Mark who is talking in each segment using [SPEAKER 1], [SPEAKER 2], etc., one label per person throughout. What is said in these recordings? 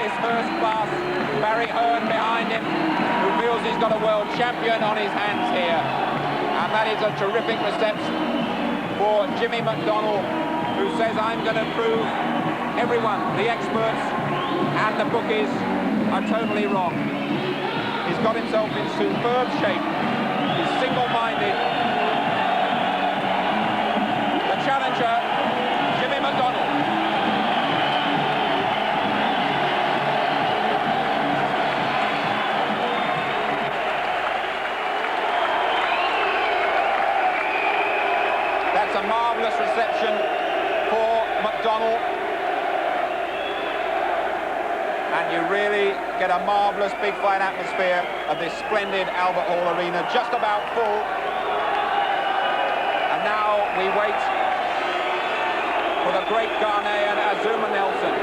[SPEAKER 1] this first class. Barry Hearn behind him, who feels he's got a world champion on his hands here. And that is a terrific reception for Jimmy McDonnell, who says, I'm going to prove everyone, the experts and the bookies, are totally wrong. He's got himself in superb shape. He's single-minded. The challenger, Jimmy McDonnell. That's a marvellous reception for McDonnell. And you really get a marvellous big fight atmosphere of this splendid Albert Hall Arena, just about full. And now we wait for the great Ghanaian Azumah Nelson,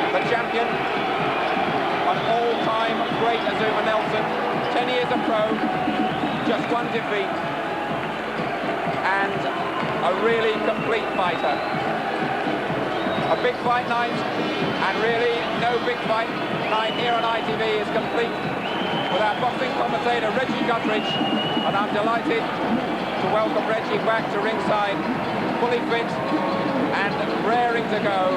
[SPEAKER 1] the champion, an all-time great Azumah Nelson, 10 years a pro, just one defeat, and a really complete fighter. A big fight night, and really no big fight night here on ITV is complete with our boxing commentator Reggie Guthridge, and I'm delighted to welcome Reggie back to ringside, fully fit and raring to go,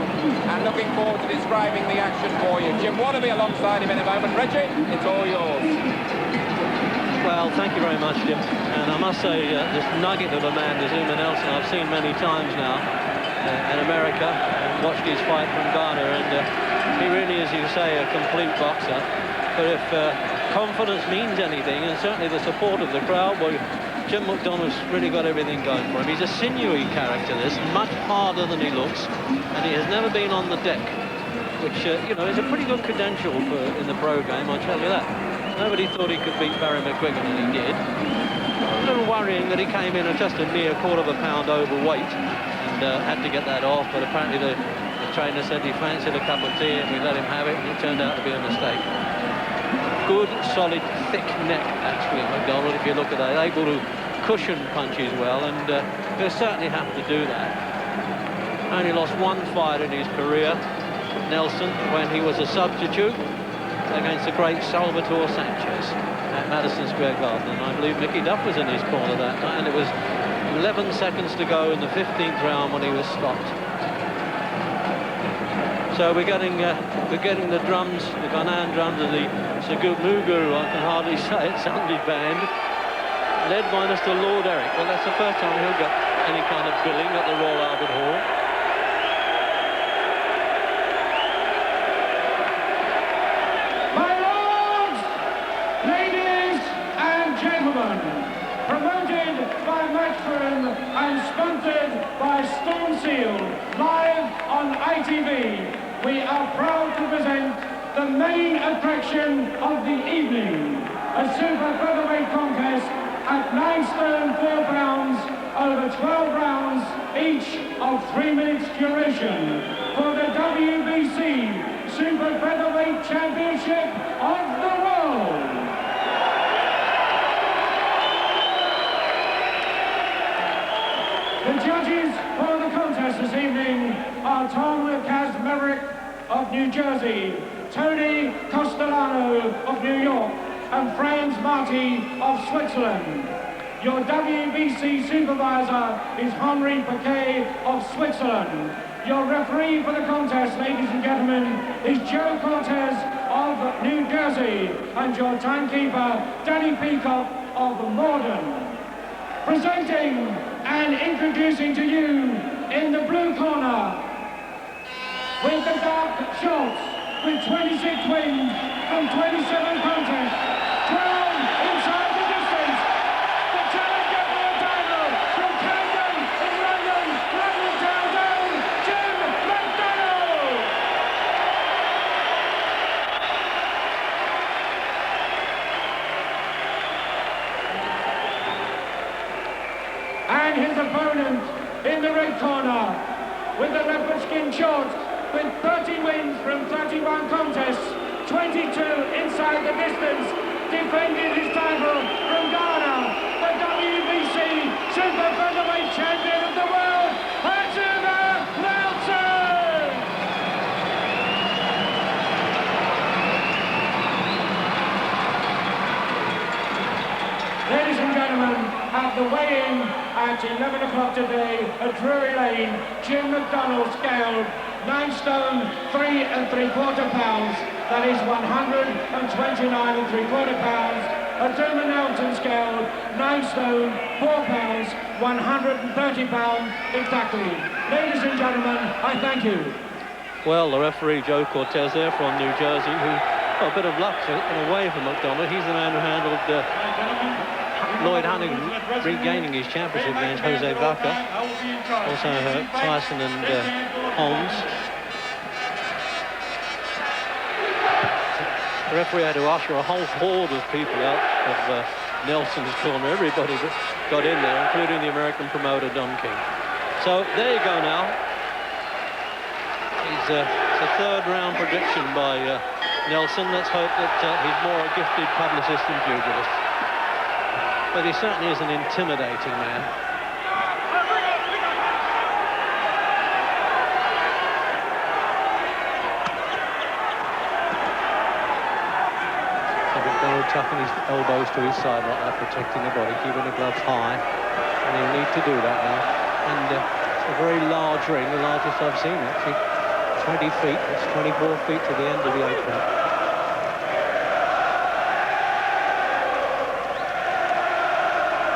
[SPEAKER 1] and looking forward to describing the action for you. Jim Waterby alongside him in a moment. Reggie, it's all yours.
[SPEAKER 2] Well, thank you very much, Jim. And I must say, this nugget of a man, Azumah Nelson, I've seen many times now in America, and watched his fight from Ghana, and he really is, you say, a complete boxer. But if confidence means anything, and certainly the support of the crowd, well, Jim McDonnell's really got everything going for him. He's a sinewy character, this, much harder than he looks, and he has never been on the deck, which, you know, is a pretty good credential in the pro game, I'll tell you that. Nobody thought he could beat Barry McGuigan, and he did. A little worrying that he came in at just a mere quarter of a pound overweight, and had to get that off, but apparently the trainer said he fancied a cup of tea, and we let him have it, and it turned out to be a mistake. Good, solid, thick neck, actually, McDonnell, if you look at that, able to cushion punches well, and he'll certainly have to do that. Only lost one fight in his career, Nelson, when he was a substitute against the great Salvatore Sanchez at Madison Square Garden, and I believe Mickey Duff was in his corner that night, and it was 11 seconds to go in the 15th round when he was stopped. So we're getting the drums, the Ghanaian drums of the Sagut Muguru, I can hardly say it, sounded band, led by Mr. Lord Eric. Well, that's the first time he'll get any kind of billing at the Royal Albert Hall.
[SPEAKER 3] My lords, ladies and gentlemen, promoted by Matchroom and sponsored by Storm Seal, live on ITV, we are proud to present the main attraction of the evening, a super featherweight contest at 9 stone 4 pounds over 12 rounds, each of 3 minutes duration, for the WBC Super Featherweight Championship of the world. The judges for the contest this evening are Tom Kazmarek of New Jersey, Tony Castellano of New York, and Franz Marti of Switzerland. Your WBC supervisor is Henri Paquet of Switzerland. Your referee for the contest, ladies and gentlemen, is Joe Cortez of New Jersey, and your timekeeper, Danny Peacock of Morden. Presenting and introducing to you in the blue corner, with the dark shorts, with 26 wins from 27 contests, 12 inside the distance, the challenger for the title from Camden in London, London Town Zone, Jim McDonnell. And his opponent in the red corner, with the leopard skin shorts, with 30 wins from 31 contests, 22 inside the distance, defended his title from Ghana, the WBC Super Featherweight Champion of the World, Azumah Nelson! at the weigh-in at 11 o'clock today at Drury Lane, Jim McDonnell scaled 9 stone 3 3/4 pounds. That is 129 3/4 pounds. Azumah Nelson scaled 9 stone 4 pounds, 130 pounds exactly. Ladies and gentlemen, I thank you.
[SPEAKER 2] Well, the referee Joe Cortez there from New Jersey, who got a bit of luck in a way for McDonnell. He's the man who handled Lloyd Huntington regaining his championship against Jose Vaca. Also Tyson and Holmes. The referee had to usher a whole horde of people out of Nelson's corner. Everybody got in there, including the American promoter Don King. So there you go now. It's a third round prediction by Nelson. Let's hope that he's more a gifted publicist than pugilist. But he certainly is an intimidating man. McDonnell tucking his elbows to his side like that, protecting the body, keeping the gloves high. And he'll need to do that now. And it's a very large ring, the largest I've seen actually. 20 feet, it's 24 feet to the end of the opening.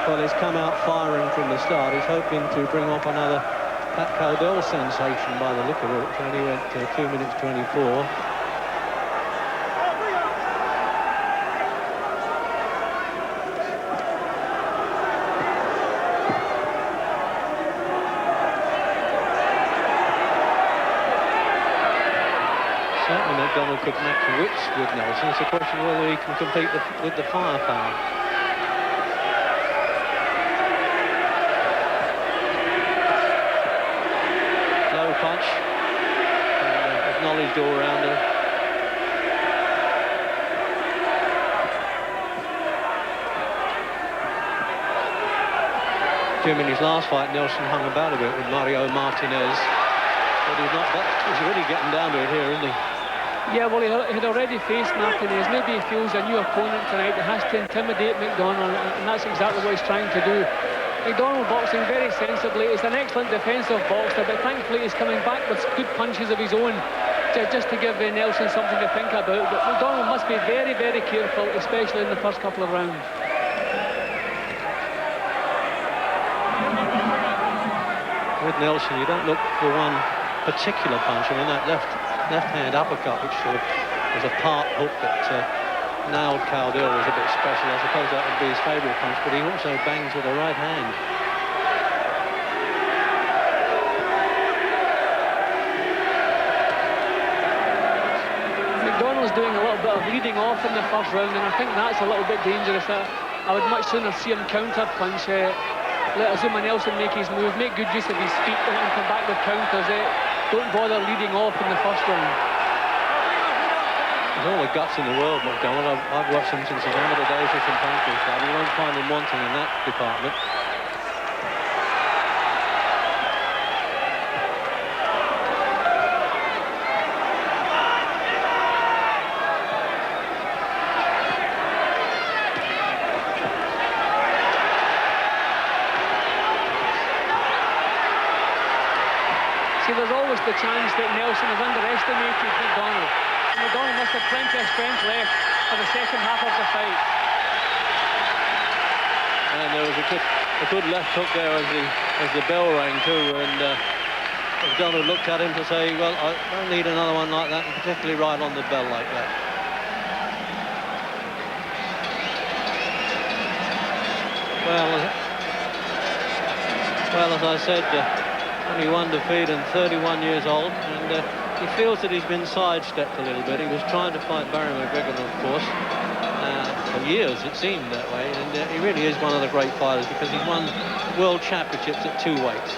[SPEAKER 2] Well, he's come out firing from the start. He's hoping to bring off another Pat Cowdell sensation by the look of it, which only went to 2 minutes 24. Certainly McDonnell could match wits with Nelson. It's a question of whether he can compete with the firepower. Low punch. Acknowledged all-rounder. Jim, in his last fight, Nelson hung about a bit with Mario Martinez. But he's really getting down to it here, isn't he?
[SPEAKER 4] Yeah, well, he had already faced Martinez. Maybe he feels a new opponent tonight that has to intimidate McDonnell, and that's exactly what he's trying to do. McDonnell boxing very sensibly. He's an excellent defensive boxer, but thankfully he's coming back with good punches of his own, just to give Nelson something to think about. But McDonnell must be very, very careful, especially in the first couple of rounds.
[SPEAKER 2] With Nelson, you don't look for one particular punch. I mean, that left-hand uppercut, which sort of was a part hook that nailed Cowdell, was a bit special. I suppose that would be his favourite punch, but he also bangs with the right hand.
[SPEAKER 4] McDonnell's doing a little bit of leading off in the first round, and I think that's a little bit dangerous. I would much sooner see him counter-punch. Let Azumah Nelson make his move, make good use of his feet and come back with counters. Don't bother leading off in the first round.
[SPEAKER 2] There's all the guts in the world, McDonnell. I've watched him since his amateur days with some punches. You won't find him wanting in that department.
[SPEAKER 4] See, there's always the chance that Nelson has underestimated McDonnell. McDonnell must have plenty of strength left for the second half of the fight.
[SPEAKER 2] And there was a good left hook there as the bell rang too, and McDonnell looked at him to say, well, I don't need another one like that, and particularly right on the bell like that. Well, as I said, only one defeat and 31 years old, and he feels that he's been sidestepped a little bit. He was trying to fight Barry McGregor, of course, for years it seemed that way, and he really is one of the great fighters because he's won world championships at 2 weights.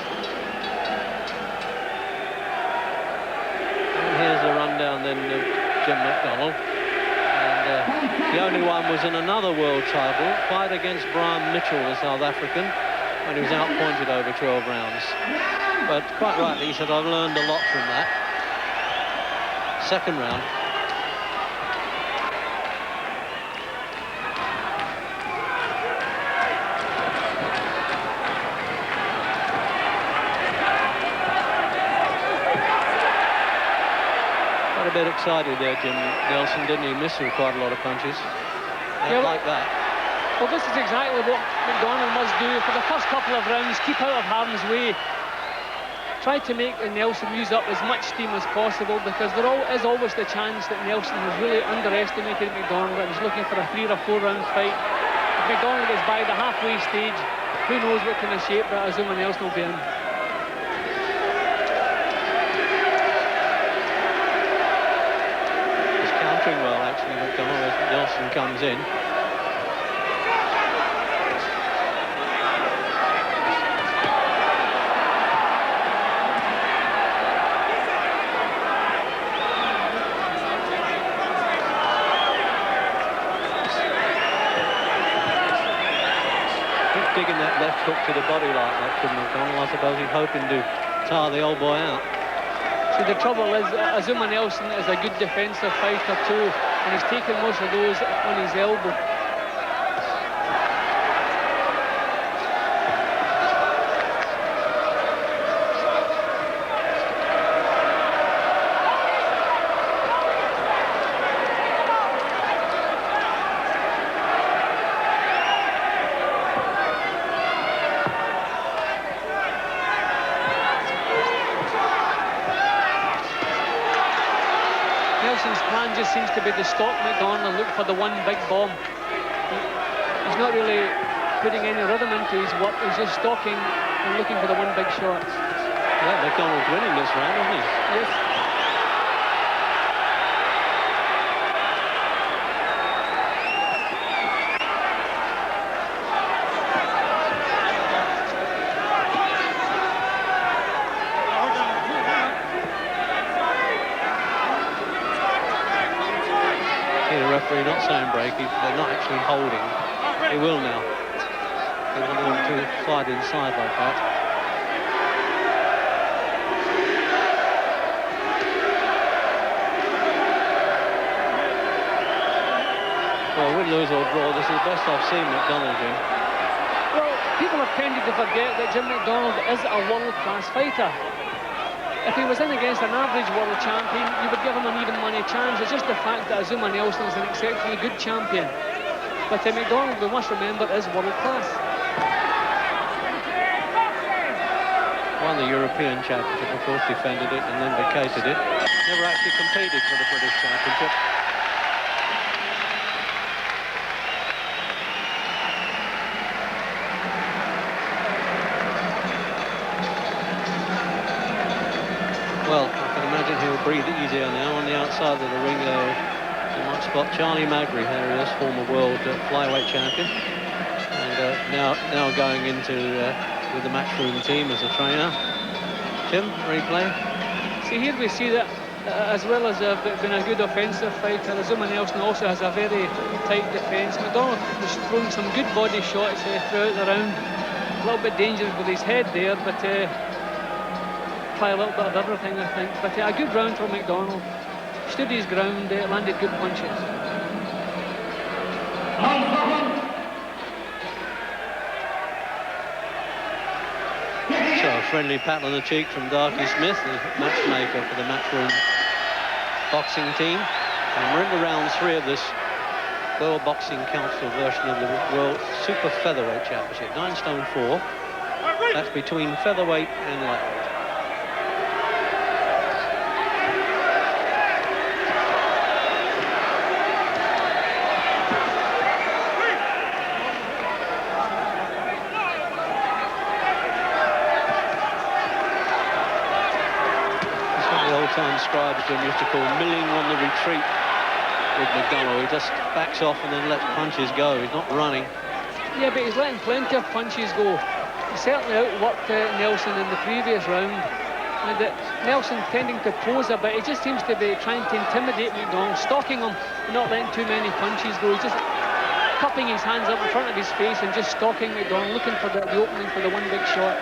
[SPEAKER 2] And here's the rundown then of Jim McDonnell, and the only one was in another world title fight against Brian Mitchell, the South African, when he was outpointed over 12 rounds. But quite rightly, he said, I've learned a lot from that. Second round. bit excited there, Jim Nelson, didn't he? Missing quite a lot of punches.
[SPEAKER 4] Yeah,
[SPEAKER 2] Like that.
[SPEAKER 4] Well, this is exactly what McDonnell must do for the first couple of rounds. Keep out of harm's way. Try to make Nelson use up as much steam as possible, because there is always the chance that Nelson has really underestimated McDonnell and is looking for a 3 or 4 round fight. If McDonnell gets by the halfway stage, who knows what kind of shape that Azumah Nelson will be in.
[SPEAKER 2] He's countering well, actually, McDonnell, as Nelson comes in. Digging that left hook to the body like that from McDonnell. I suppose he's hoping to tire the old boy out.
[SPEAKER 4] See, the trouble is Azumah Nelson is a good defensive fighter too, and he's taken most of those on his elbow. Just seems to be to stop McDonnell and look for the one big bomb. He's not really putting any rhythm into his work. He's just stalking and looking for the one big shot.
[SPEAKER 2] Yeah, McDonnell's winning this round, isn't he?
[SPEAKER 4] Yes.
[SPEAKER 2] Not saying break, they're not actually holding. He will now. They want him to slide inside like that. Well, win, lose or draw, this is the best I've seen McDonnell, Jim.
[SPEAKER 4] Well, people have tended to forget that Jim McDonnell is a world-class fighter. If he was in against an average world champion, you would give him an even money chance. It's just the fact that Azumah Nelson is an exceptionally good champion. But McDonnell, we must remember, is world class.
[SPEAKER 2] Won the European Championship, of course, defended it and then vacated it. Never actually competed for the British Championship. Well, I can imagine he'll breathe easier now. On the outside of the ring there, you might spot Charlie Magri. There he is, former world flyweight champion. And now going into with the matchroom team as a trainer. Jim, replay.
[SPEAKER 4] See, here we see that as well as being a good offensive fighter, Azumah Nelson also has a very tight defence. McDonnell was throwing some good body shots throughout the round. A little bit dangerous with his head there, but try a little bit of everything, I think. But a good round from McDonnell. Stood his ground, landed good punches.
[SPEAKER 2] So a friendly pat on the cheek from Darky Smith, the matchmaker for the matchroom boxing team. And we're into round 3 of this World Boxing Council version of the World Super Featherweight Championship. 9 stone 4. That's between featherweight and lightweight. Scribes used to call milling on the retreat with McDonnell. He just backs off and then lets punches go. He's not running.
[SPEAKER 4] Yeah, but he's letting plenty of punches go. He certainly outworked Nelson in the previous round. And Nelson tending to pose a bit. He just seems to be trying to intimidate McDonnell, stalking him and not letting too many punches go. He's just cupping his hands up in front of his face and just stalking McDonnell, looking for the opening for the one big shot.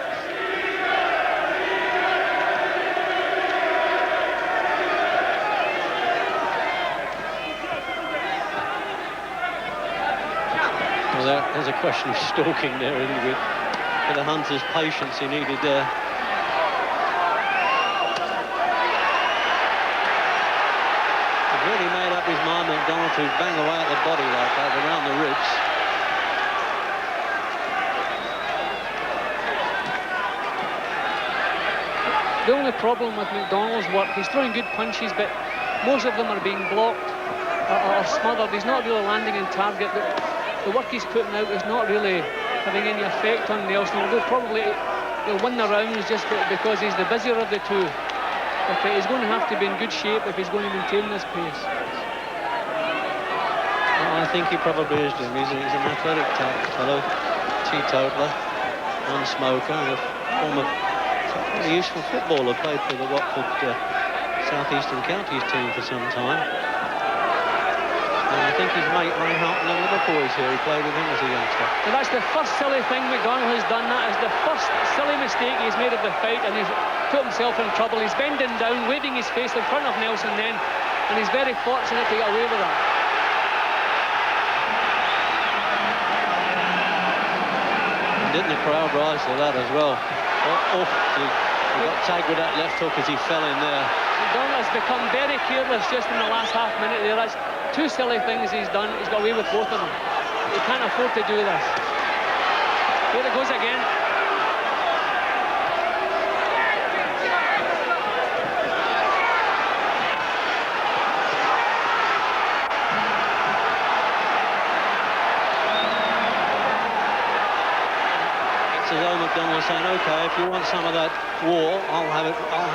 [SPEAKER 2] There's a question of stalking there, isn't it? For the hunter's patience he needed there. his mind, McDonnell, to bang away at the body like that, around the ribs.
[SPEAKER 4] The only problem with McDonnell's work, he's throwing good punches, but most of them are being blocked or smothered. He's not really landing in target. The work he's putting out is not really having any effect on Nelson, although probably he'll win the rounds just because he's the busier of the two. But he's going to have to be in good shape if he's going to maintain this pace.
[SPEAKER 2] Well, I think he probably is, Jim. He's an athletic type fellow, teetotaler, non-smoker, and a former a useful footballer, played for the Watford South Eastern Counties team for some time. And I think his mate Ray Houghton of Liverpool is here. He played with him as a youngster.
[SPEAKER 4] And that's the first silly thing McDonnell has done. That is the first silly mistake he's made of the fight, and he's put himself in trouble. He's bending down, waving his face in front of Nelson then, and he's very fortunate to get away with that.
[SPEAKER 2] And didn't the crowd rise to that as well? He got tagged with that left hook as he fell in there.
[SPEAKER 4] McDonnell has become very careless just in the last half minute there. That's two silly things he's done. He's got away with both of them. He can't afford to do this. Here it goes again.
[SPEAKER 2] McDonnell saying, okay, if you want some of that war, I'll have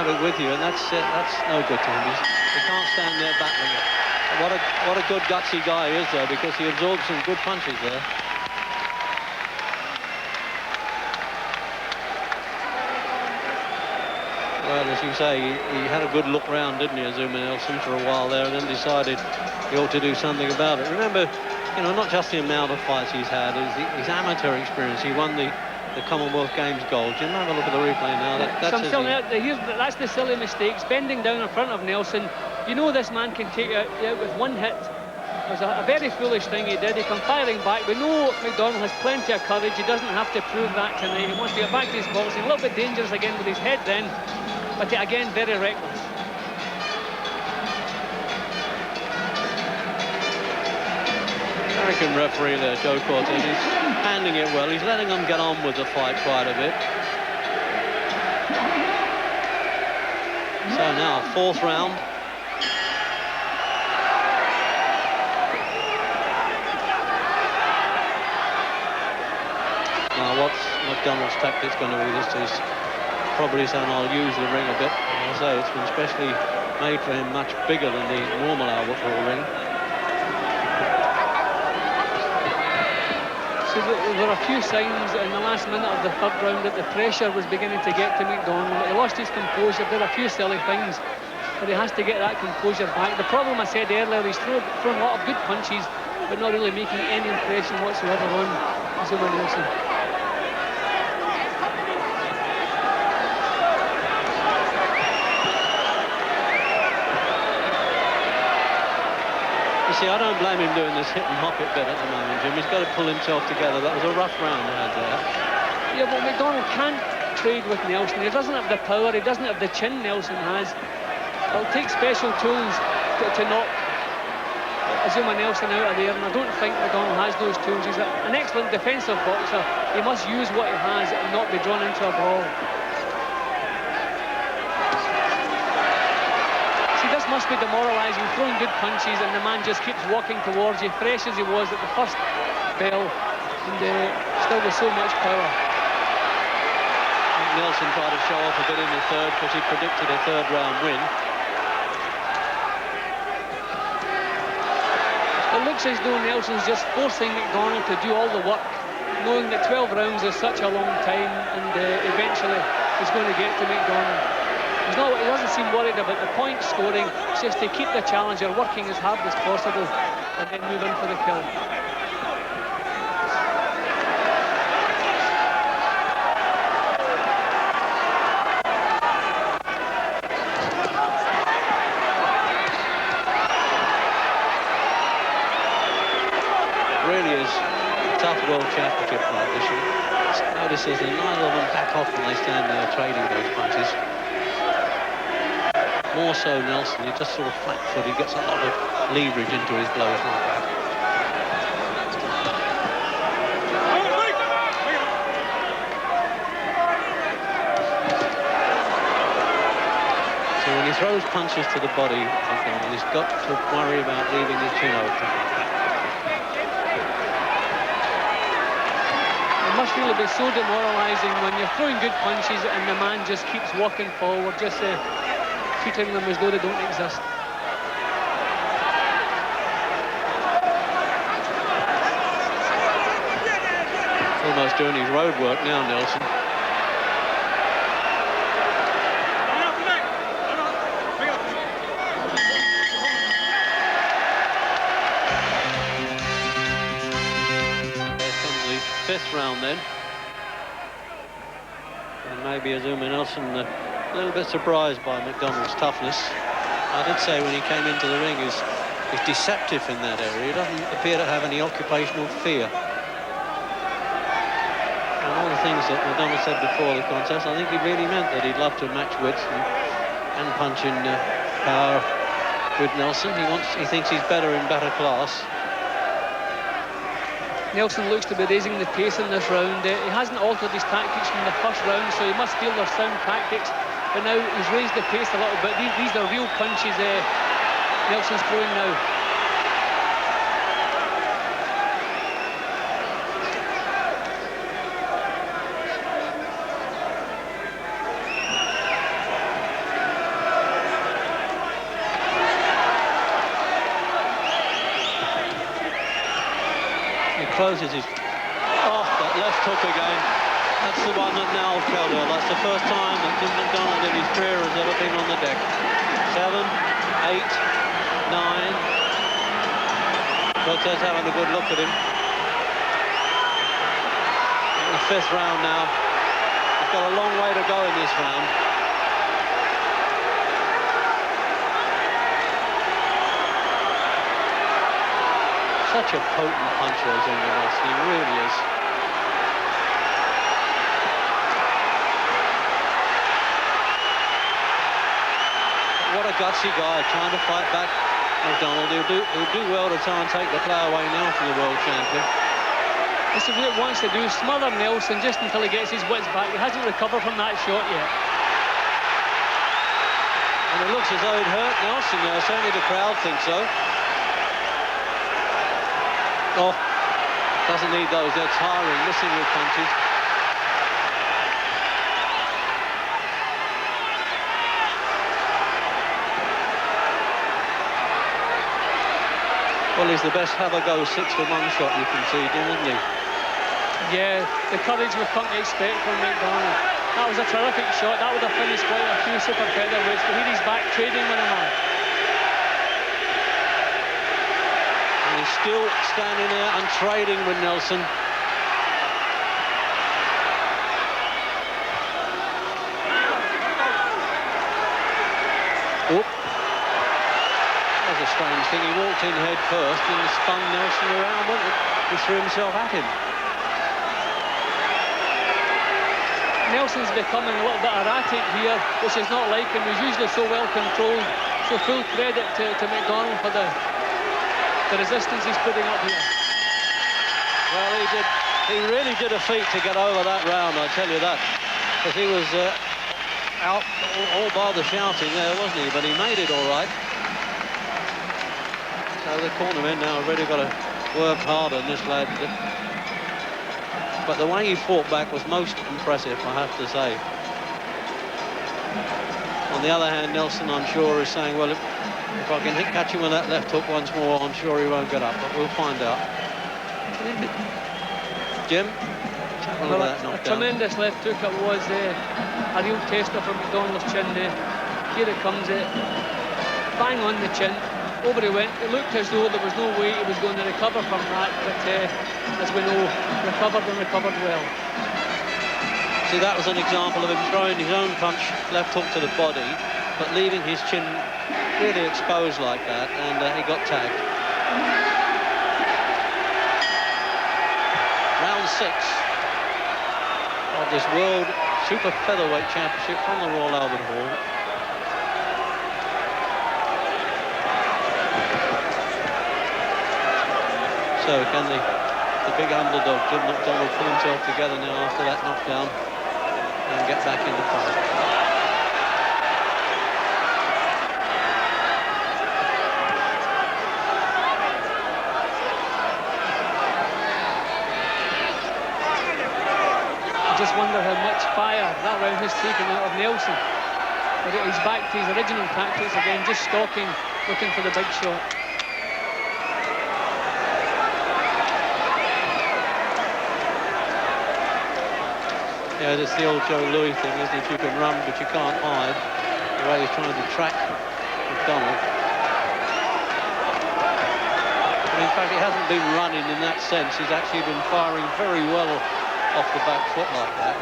[SPEAKER 2] it with you, and that's no good to him. He can't stand there battling it. What a good gutsy guy he is though, because he absorbed some good punches there. Well, as you say, he had a good look round, didn't he, Azumah Nelson, for a while there, and then decided he ought to do something about it. Remember, you know, not just the amount of fights he's had, his amateur experience. He won the Commonwealth Games gold. Jim, have a look at the replay now.
[SPEAKER 4] That's the silly mistakes. Bending down in front of Nelson. You know this man can take it out with one hit. It was a very foolish thing he did. He come firing back. We know McDonnell has plenty of courage. He doesn't have to prove that tonight. He wants to get back to his boxing. A little bit dangerous again with his head then, but again very reckless.
[SPEAKER 2] American referee there, Joe Cortez. He's handling it well. He's letting them get on with the fight quite a bit. So now, fourth round. Now, what's McDonnell's tactics going to be? This is probably saying, I'll use the ring a bit. As I say, it's been specially made for him, much bigger than the normal Albert Hall ring.
[SPEAKER 4] So there were a few signs in the last minute of the third round that the pressure was beginning to get to McDonnell. He lost his composure, did a few silly things, but he has to get that composure back. The problem, I said earlier, he's thrown a lot of good punches, but not really making any impression whatsoever on Azumah Nelson.
[SPEAKER 2] See, I don't blame him doing this hit and hop it bit at the moment, Jim. He's got to pull himself together. That was a rough round he had there.
[SPEAKER 4] Yeah, but McDonnell can't trade with Nelson. He doesn't have the power. He doesn't have the chin Nelson has. It'll take special tools to knock Azumah Nelson out of there, and I don't think McDonnell has those tools. He's an excellent defensive boxer. He must use what he has and not be drawn into a brawl. Must be demoralising, throwing good punches, and the man just keeps walking towards you, fresh as he was at the first bell, and still with so much power.
[SPEAKER 2] Nelson tried to show off a bit in the third because he predicted a third round win.
[SPEAKER 4] It looks as though Nelson's just forcing McDonnell to do all the work, knowing that 12 rounds is such a long time, and eventually he's going to get to McDonnell. He doesn't seem worried about the point scoring. It's just to keep the challenger working as hard as possible and then move in for the kill.
[SPEAKER 2] Really is a tough world championship fight this year. Notice there's neither of them back off when they stand there trading those punches. More so Nelson, he just sort of flat-foot, he gets a lot of leverage into his blows like that. So when he throws punches to the body, he's got to worry about leaving his chin open.
[SPEAKER 4] It must really be so demoralising when you're throwing good punches and the man just keeps walking forward, just treating them as though they don't exist.
[SPEAKER 2] Almost doing his road work now, Nelson. There comes the 5th round then. And maybe Azumah Nelson a little bit surprised by McDonnell's toughness. I did say when he came into the ring he's deceptive in that area. He doesn't appear to have any occupational fear. All the things that McDonnell said before the contest, I think he really meant that he'd love to match wits and punch in power with Nelson. He thinks he's better in better class.
[SPEAKER 4] Nelson looks to be raising the pace in this round. He hasn't altered his tactics from the first round, so he must feel they're sound tactics. But now he's raised the pace a little bit. These are real punches Nelson's throwing now.
[SPEAKER 2] Closes his... Oh, that left hook again. That's the one that now killed her. That's the first time that Tim McDonnell in his career has ever been on the deck. 7, 8, 9. Cortez having a good look at him. In the 5th round now. He's got a long way to go in this round. Such a potent puncher, Azumah Nelson, he really is. What a gutsy guy, trying to fight back McDonnell. He'll do well to try and take the play away now from the world champion.
[SPEAKER 4] This is what he wants to do, smother Nelson just until he gets his wits back. He hasn't recovered from that shot yet.
[SPEAKER 2] And it looks as though it hurt Nelson now, certainly the crowd thinks so. Oh, doesn't need those, they're tiring, missing with punches. Well, he's the best have-a-go 6-for-1 shot you can see, isn't he?
[SPEAKER 4] Yeah, the courage we've come to expect from McDonnell. That was a terrific shot, that would have finished quite a few super featherweights, but here he's back trading with a man. He's
[SPEAKER 2] still standing there and trading with Nelson. Oh, that was a strange thing. He walked in head first and spun Nelson around, but he threw himself at him.
[SPEAKER 4] Nelson's becoming a little bit erratic here, which is not like him. He's usually so well controlled. So full credit to McDonnell for the resistance he's putting up here.
[SPEAKER 2] Well, he really did a feat to get over that round, I tell you that. Because he was out all by the shouting there, wasn't he? But he made it all right. So the cornermen now have really got to work hard on this lad. But the way he fought back was most impressive, I have to say. On the other hand, Nelson, I'm sure, is saying, well, if I can catch him with that left hook once more, I'm sure he won't get up, but we'll find out. Jim?
[SPEAKER 4] Well, a tremendous left hook it was, a real tester for McDonnell's chin there. Here it comes, bang on the chin, over he went. It looked as though there was no way he was going to recover from that, but as we know, recovered and recovered well.
[SPEAKER 2] See, that was an example of him throwing his own punch, left hook to the body, but leaving his chin really exposed like that, and he got tagged. Round 6 of this World Super Featherweight Championship from the Royal Albert Hall. So can the big underdog, Jim McDonnell, pull himself together now after that knockdown and get back in the fight?
[SPEAKER 4] I just wonder how much fire that round has taken out of Nelson. But he's back to his original tactics again, just stalking, looking for the big shot.
[SPEAKER 2] Yeah, it's the old Joe Louis thing, isn't it? You can run, but you can't hide. The way he's trying to track McDonnell. But in fact, he hasn't been running in that sense. He's actually been firing very well off the back foot like that.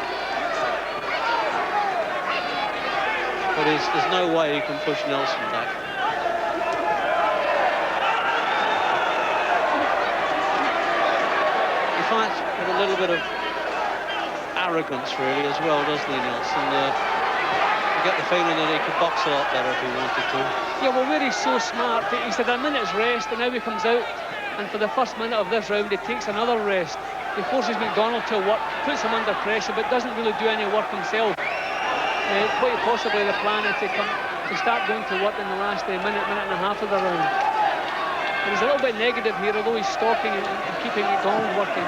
[SPEAKER 2] But there's no way he can push Nelson back. He fights with a little bit of arrogance, really, as well, doesn't he, Nelson? You get the feeling that he could box a lot better if he wanted to.
[SPEAKER 4] Yeah, well, where he's so smart, he's had a minute's rest, and now he comes out, and for the first minute of this round, he takes another rest. He forces McDonnell to work, puts him under pressure, but doesn't really do any work himself. Quite possibly the plan is to start going to work in the last minute and a half of the round. But he's a little bit negative here, although he's stalking and keeping McDonnell working.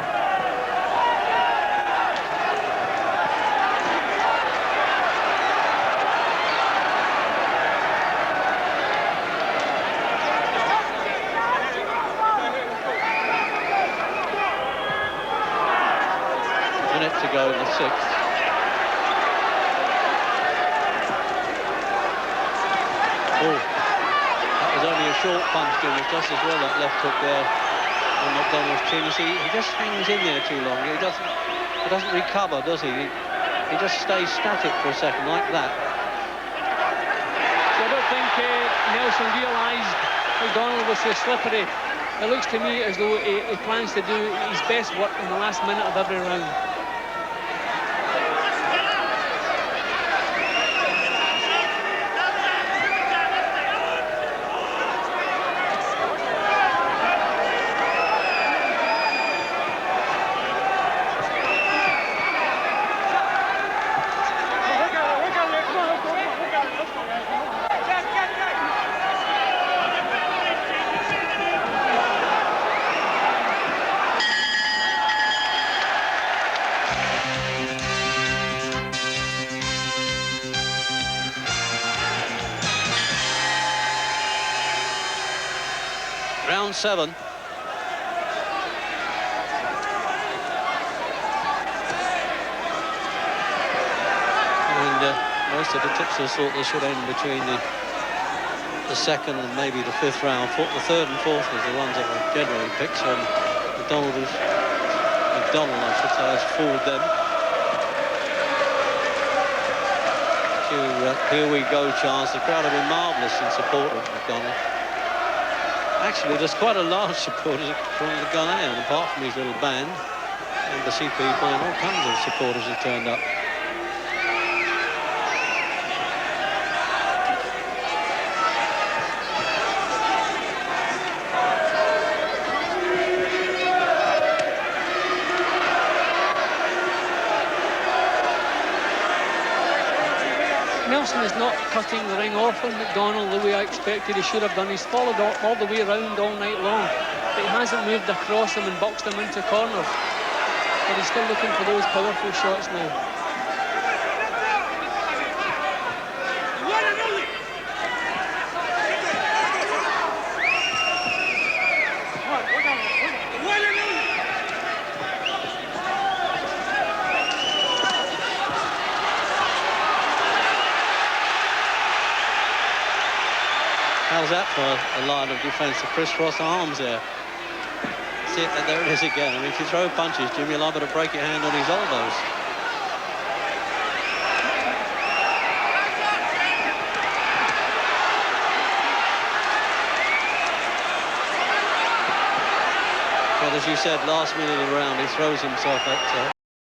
[SPEAKER 2] Minute to go in the sixth. Oh, that was only a short punch, Jim. It's just as well that left hook there on McDonnell's chin. You see, he just hangs in there too long. He doesn't recover, does he? He just stays static for a second like that.
[SPEAKER 4] So I don't think Nelson realised McDonnell was so slippery. It looks to me as though he plans to do his best work in the last minute of every round.
[SPEAKER 2] Round 7. And most of the tipsters thought this would end between the second and maybe the fifth round. The third and fourth was the ones that were generally picked. So McDonnell, I should say, has fooled them. Here we go chance. The crowd have been marvellous in support of McDonnell. Actually, there's quite a large supporters from the Ghanaian, apart from his little band, embassy people, and all kinds of supporters have turned up.
[SPEAKER 4] Nelson is not cutting the ring off on McDonnell the way I expected he should have done. He's followed all the way around all night long, but he hasn't moved across him and boxed him into corners. But he's still looking for those powerful shots now.
[SPEAKER 2] How's that for a line of defence? The crisscross arms there. See it, there it is again. I mean, if you throw punches, Jim, you're liable to break your hand on his elbows. But as you said, last minute of the round, he throws himself at